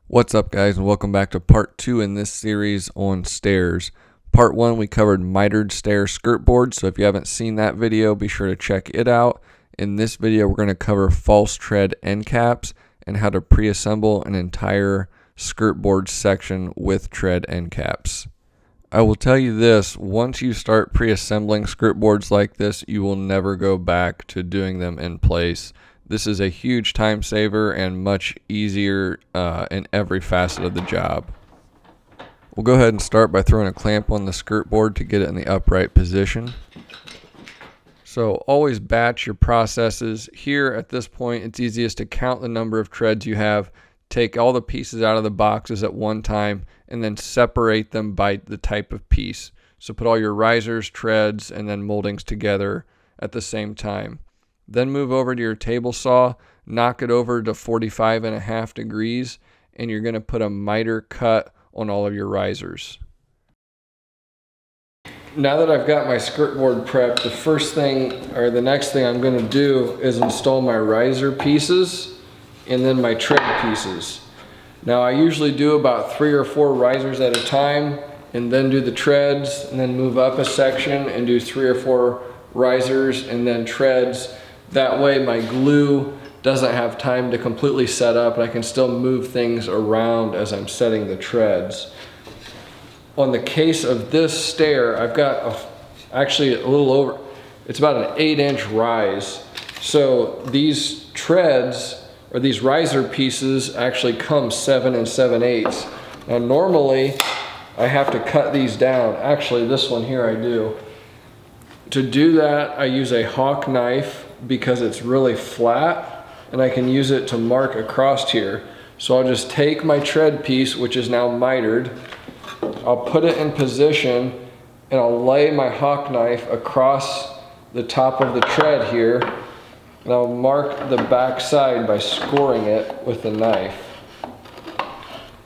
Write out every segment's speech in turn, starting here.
What's up, guys, and welcome back to part 2 in this series on stairs. Part 1, we covered mitered stair skirt boards, so if you haven't seen that video, be sure to check it out. In this video, we're going to cover false tread end caps and how to pre-assemble an entire skirt board section with tread end caps. I will tell you this, once you start pre-assembling skirt boards like this, you will never go back to doing them in place. This is a huge time saver and much easier in every facet of the job. We'll go ahead and start by throwing a clamp on the skirt board to get it in the upright position. So always batch your processes. Here at this point, it's easiest to count the number of treads you have, take all the pieces out of the boxes at one time, and then separate them by the type of piece. So put all your risers, treads, and then moldings together at the same time. Then move over to your table saw, knock it over to 45.5 degrees, and you're going to put a miter cut on all of your risers. Now that I've got my skirt board prepped, the next thing I'm going to do is install my riser pieces and then my tread pieces. Now I usually do about 3 or 4 risers at a time and then do the treads and then move up a section and do 3 or 4 risers and then treads. That way my glue doesn't have time to completely set up and I can still move things around as I'm setting the treads. On the case of this stair, I've got actually a little over, it's about an 8-inch rise. So these treads, or these riser pieces, actually come 7 7/8. Now normally I have to cut these down. Actually this one here I do. To do that I use a hawk knife because it's really flat and I can use it to mark across here. So I'll just take my tread piece, which is now mitered, I'll put it in position and I'll lay my hawk knife across the top of the tread here and I'll mark the back side by scoring it with the knife.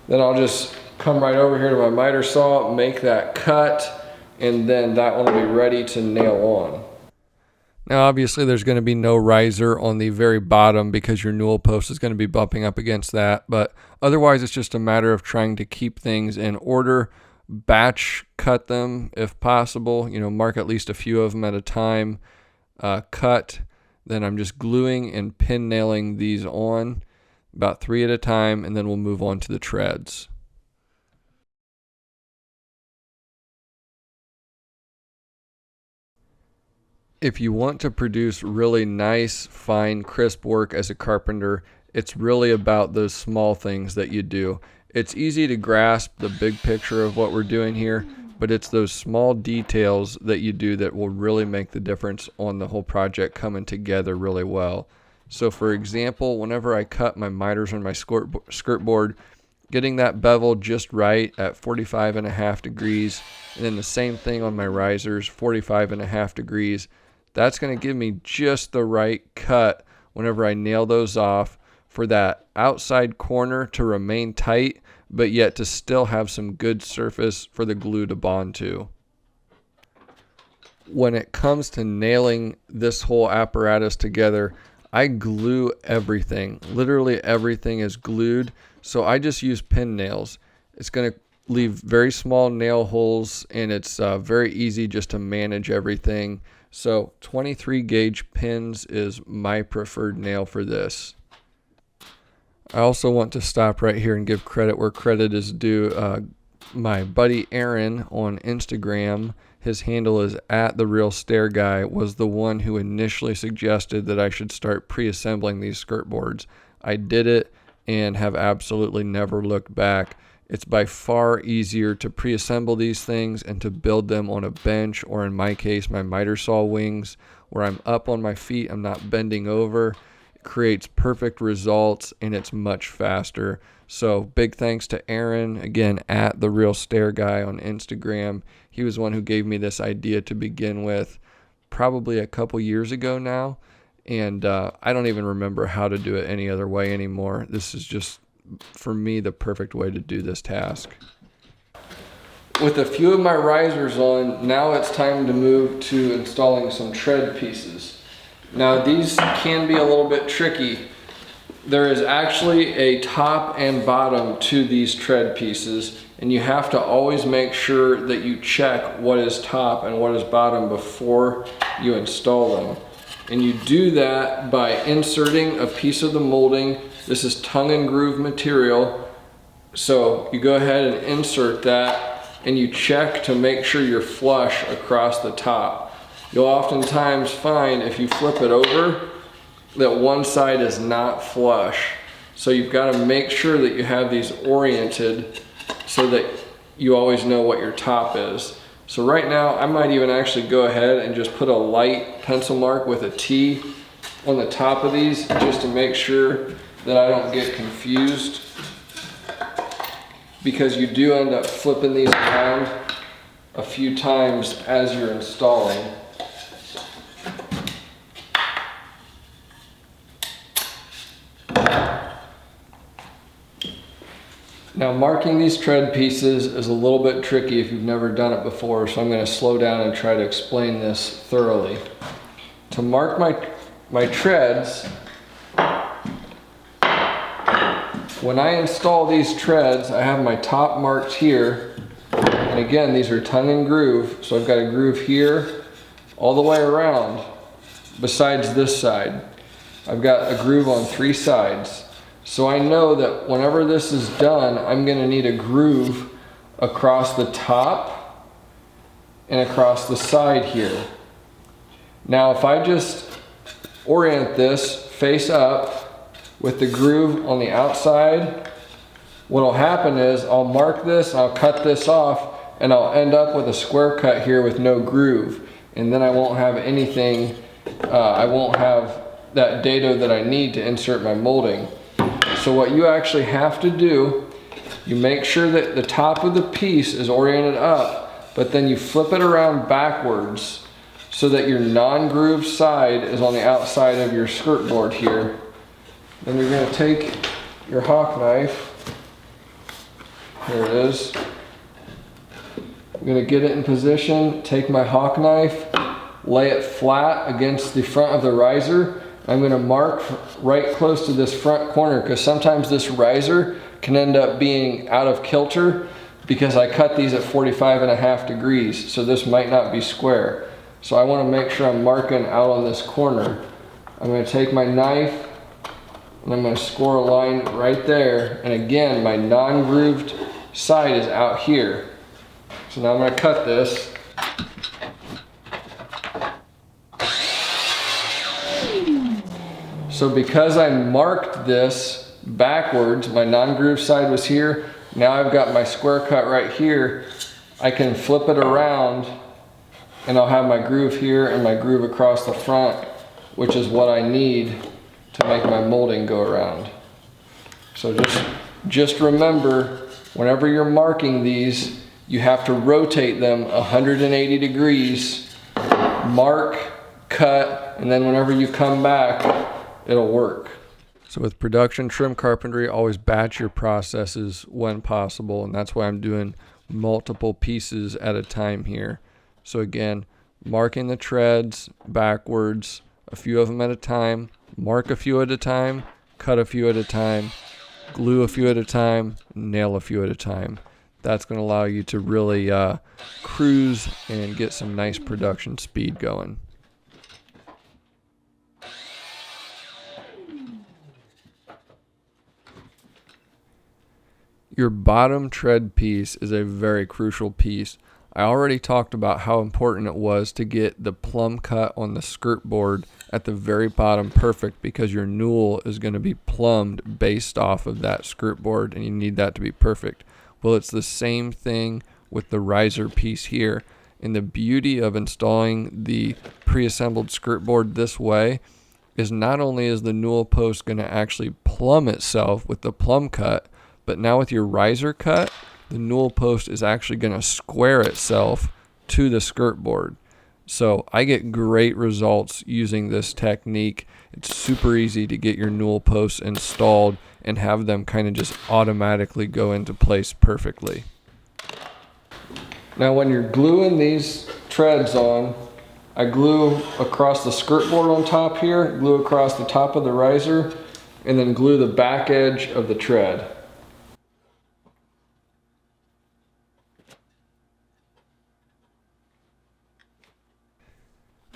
Then I'll just come right over here to my miter saw, make that cut, and then that one will be ready to nail on. Now obviously there's going to be no riser on the very bottom because your newel post is going to be bumping up against that, but otherwise it's just a matter of trying to keep things in order, batch cut them if possible, mark at least a few of them at a time, cut, then I'm just gluing and pin nailing these on about 3 at a time, and then we'll move on to the treads. If you want to produce really nice, fine, crisp work as a carpenter, it's really about those small things that you do. It's easy to grasp the big picture of what we're doing here, but it's those small details that you do that will really make the difference on the whole project coming together really well. So for example, whenever I cut my miters on my skirt board, getting that bevel just right at 45.5 degrees, and then the same thing on my risers, 45.5 degrees, that's going to give me just the right cut whenever I nail those off for that outside corner to remain tight, but yet to still have some good surface for the glue to bond to. When it comes to nailing this whole apparatus together, I glue everything. Literally everything is glued, so I just use pin nails. It's going to leave very small nail holes, and it's very easy just to manage everything. So 23 gauge pins is my preferred nail for this. I also want to stop right here and give credit where credit is due. My buddy Aaron on Instagram, his handle is @TheRealStairGuy, was the one who initially suggested that I should start pre-assembling these skirt boards. I did it and have absolutely never looked back. It's by far easier to pre-assemble these things and to build them on a bench, or in my case, my miter saw wings, where I'm up on my feet, I'm not bending over. It creates perfect results and it's much faster. So big thanks to Aaron, again, @TheRealStairGuy on Instagram. He was one who gave me this idea to begin with probably a couple years ago now. And I don't even remember how to do it any other way anymore. This is just, for me, the perfect way to do this task. With a few of my risers on, now it's time to move to installing some tread pieces. Now these can be a little bit tricky. there is actually a top and bottom to these tread pieces, and you have to always make sure that you check what is top and what is bottom before you install them. And you do that by inserting a piece of the molding. This is tongue and groove material. So you go ahead and insert that, and you check to make sure you're flush across the top. You'll oftentimes find if you flip it over that one side is not flush. So you've got to make sure that you have these oriented so that you always know what your top is. So right now, I might even actually go ahead and just put a light pencil mark with a T on the top of these just to make sure that I don't get confused, because you do end up flipping these around a few times as you're installing. Now, marking these tread pieces is a little bit tricky if you've never done it before, so I'm going to slow down and try to explain this thoroughly. To mark my treads, when I install these treads, I have my top marked here, and again, these are tongue and groove, so I've got a groove here all the way around. Besides this side, I've got a groove on 3 sides. So I know that whenever this is done, I'm going to need a groove across the top and across the side here. Now, if I just orient this face up with the groove on the outside, what will happen is I'll mark this, I'll cut this off, and I'll end up with a square cut here with no groove. And then I won't have anything, I won't have that dado that I need to insert my molding. So what you actually have to do, you make sure that the top of the piece is oriented up, but then you flip it around backwards so that your non-grooved side is on the outside of your skirt board here. Then you're going to take your hawk knife, here it is. I'm going to get it in position, take my hawk knife, lay it flat against the front of the riser. I'm going to mark right close to this front corner, because sometimes this riser can end up being out of kilter because I cut these at 45.5 degrees, so this might not be square. So I want to make sure I'm marking out on this corner. I'm going to take my knife and I'm going to score a line right there, and again my non-grooved side is out here. So now I'm going to cut this. So because I marked this backwards, my non-groove side was here, now I've got my square cut right here, I can flip it around and I'll have my groove here and my groove across the front, which is what I need to make my molding go around. So just remember, whenever you're marking these, you have to rotate them 180 degrees, mark, cut, and then whenever you come back, it'll work. So with production trim carpentry, always batch your processes when possible, and that's why I'm doing multiple pieces at a time here. So again, marking the treads backwards, a few of them at a time, mark a few at a time, cut a few at a time, glue a few at a time, nail a few at a time. That's going to allow you to really cruise and get some nice production speed going. Your bottom tread piece is a very crucial piece. I already talked about how important it was to get the plumb cut on the skirt board at the very bottom perfect, because your newel is going to be plumbed based off of that skirt board, and you need that to be perfect. Well, it's the same thing with the riser piece here. And the beauty of installing the pre-assembled skirt board this way is not only is the newel post going to actually plumb itself with the plumb cut, but now with your riser cut, the newel post is actually going to square itself to the skirt board. So I get great results using this technique. It's super easy to get your newel posts installed and have them kind of just automatically go into place perfectly. Now when you're gluing these treads on, I glue across the skirt board on top here, glue across the top of the riser, and then glue the back edge of the tread.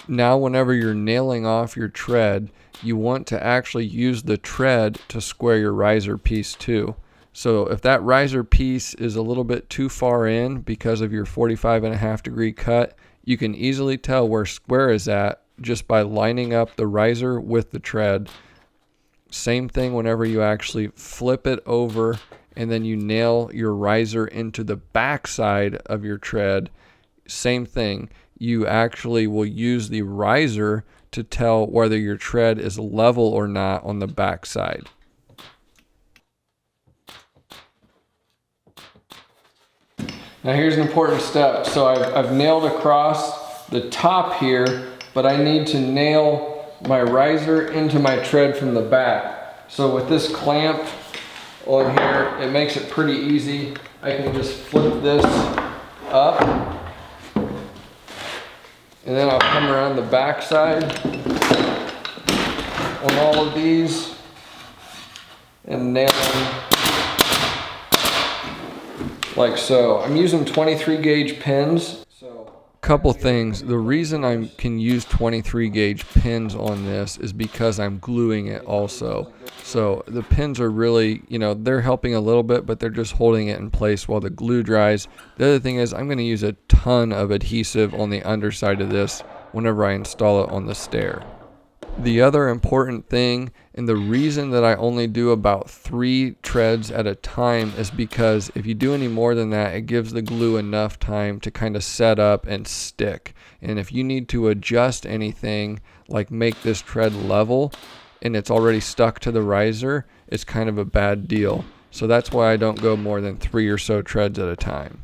Now whenever you're nailing off your tread, you want to actually use the tread to square your riser piece too. So if that riser piece is a little bit too far in because of your 45.5-degree cut, you can easily tell where square is at just by lining up the riser with the tread. Same thing whenever you actually flip it over and then you nail your riser into the back side of your tread. Same thing. You actually will use the riser to tell whether your tread is level or not on the back side. Now here's an important step. So I've nailed across the top here, but I need to nail my riser into my tread from the back. So with this clamp on here, it makes it pretty easy. I can just flip this up, and then I'll come around the back side on all of these and nail them like so. I'm using 23 gauge pins. Couple things. The reason I can use 23 gauge pins on this is because I'm gluing it also. So the pins are really, they're helping a little bit, but they're just holding it in place while the glue dries. The other thing is I'm going to use a ton of adhesive on the underside of this whenever I install it on the stair. The other important thing, and the reason that I only do about 3 treads at a time, is because if you do any more than that, it gives the glue enough time to kind of set up and stick. And if you need to adjust anything, like make this tread level, and it's already stuck to the riser, it's kind of a bad deal. So that's why I don't go more than 3 or so treads at a time.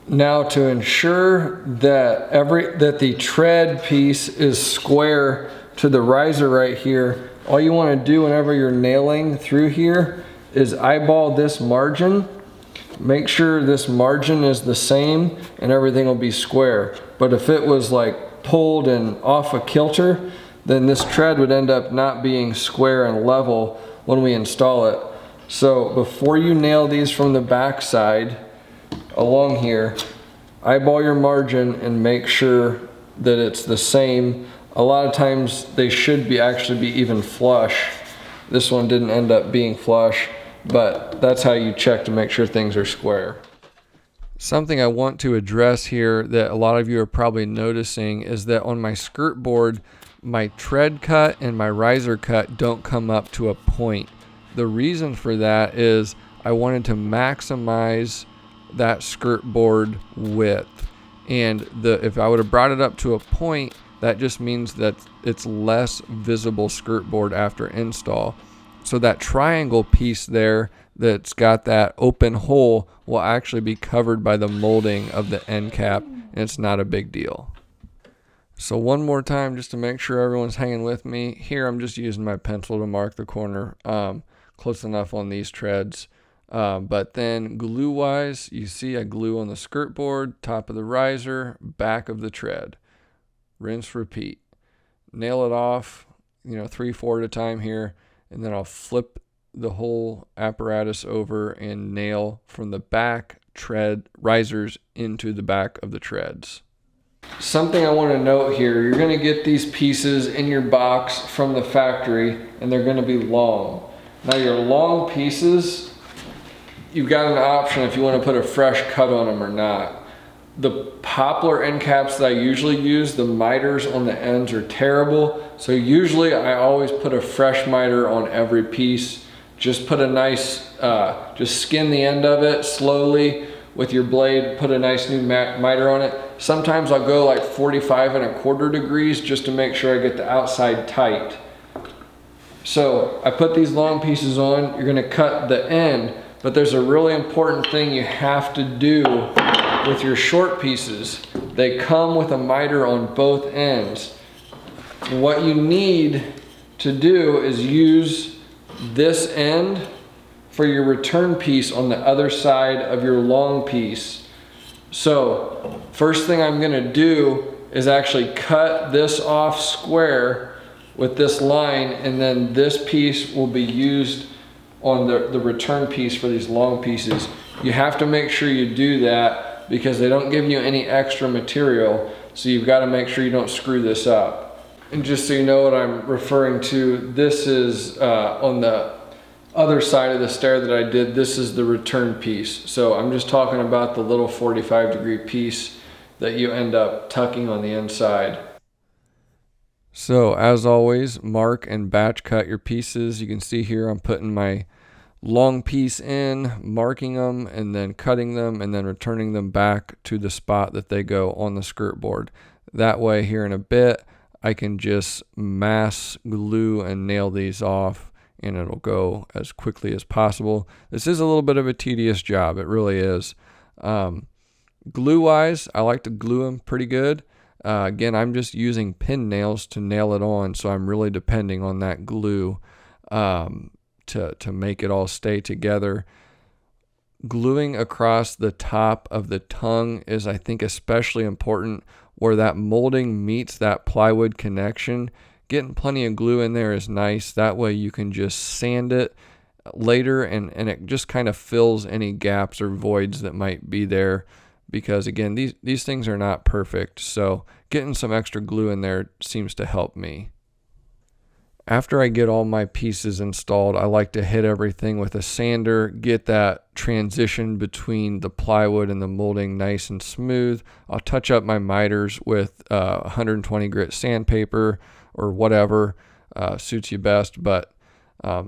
Now to ensure that the tread piece is square to the riser right here, all you want to do whenever you're nailing through here is eyeball this margin. Make sure this margin is the same and everything will be square. But if it was like pulled and off a kilter, then this tread would end up not being square and level when we install it. So before you nail these from the back side along here, eyeball your margin and make sure that it's the same. A lot of times they should actually be even flush. This one didn't end up being flush, but that's how you check to make sure things are square. Something I want to address here that a lot of you are probably noticing is that on my skirt board, my tread cut and my riser cut don't come up to a point. The reason for that is I wanted to maximize that skirt board width. And if I would have brought it up to a point, that just means that it's less visible skirt board after install. So that triangle piece there that's got that open hole will actually be covered by the molding of the end cap, and it's not a big deal. So one more time, just to make sure everyone's hanging with me, here I'm just using my pencil to mark the corner, close enough on these treads. But then glue wise, you see I glue on the skirt board, top of the riser, back of the tread. Rinse, repeat. Nail it off, 3-4 at a time here, and then I'll flip the whole apparatus over and nail from the back tread risers into the back of the treads. Something I want to note here, you're going to get these pieces in your box from the factory and they're going to be long. Now your long pieces, you've got an option if you want to put a fresh cut on them or not. The poplar end caps that I usually use, the miters on the ends are terrible. So usually I always put a fresh miter on every piece. Just put a nice, just skin the end of it slowly with your blade, put a nice new miter on it. Sometimes I'll go like 45.25 degrees just to make sure I get the outside tight. So I put these long pieces on, you're gonna cut the end, but there's a really important thing you have to do with your short pieces. They come with a miter on both ends. What you need to do is use this end for your return piece on the other side of your long piece. So first thing I'm gonna do is actually cut this off square with this line, and then this piece will be used on the return piece for these long pieces. You have to make sure you do that because they don't give you any extra material, so you've got to make sure you don't screw this up. And just so you know what I'm referring to, this is on the other side of the stair that I did, this is the return piece. So I'm just talking about the little 45-degree piece that you end up tucking on the inside. So as always, mark and batch cut your pieces. You can see here I'm putting my long piece in, marking them, and then cutting them, and then returning them back to the spot that they go on the skirt board. That way here in a bit, I can just mass glue and nail these off, and it'll go as quickly as possible. This is a little bit of a tedious job, it really is. Glue wise, I like to glue them pretty good. Again, I'm just using pin nails to nail it on, so I'm really depending on that glue to make it all stay together. Gluing across the top of the tongue is, I think, especially important where that molding meets that plywood connection. Getting plenty of glue in there is nice. That way you can just sand it later and it just kind of fills any gaps or voids that might be there. Because again, these things are not perfect, so getting some extra glue in there seems to help me. After I get all my pieces installed, I like to hit everything with a sander, get that transition between the plywood and the molding nice and smooth. I'll touch up my miters with 120 grit sandpaper or whatever suits you best, but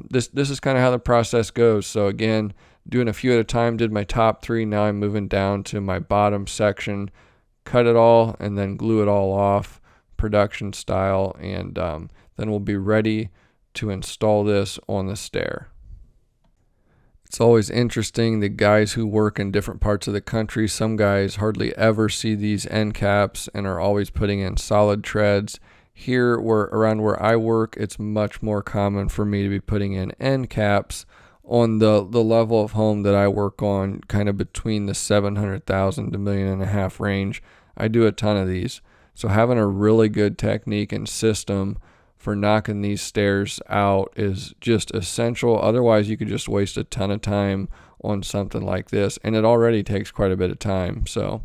this is kind of how the process goes. So again, doing a few at a time, did my top 3. Now I'm moving down to my bottom section, cut it all, and then glue it all off, production style, and then we'll be ready to install this on the stair. It's always interesting, the guys who work in different parts of the country, some guys hardly ever see these end caps and are always putting in solid treads. Here, around where I work, it's much more common for me to be putting in end caps on the level of home that I work on, kind of between the 700,000 to $1.5 million range. I do a ton of these. So having a really good technique and system for knocking these stairs out is just essential. Otherwise, you could just waste a ton of time on something like this, and it already takes quite a bit of time. So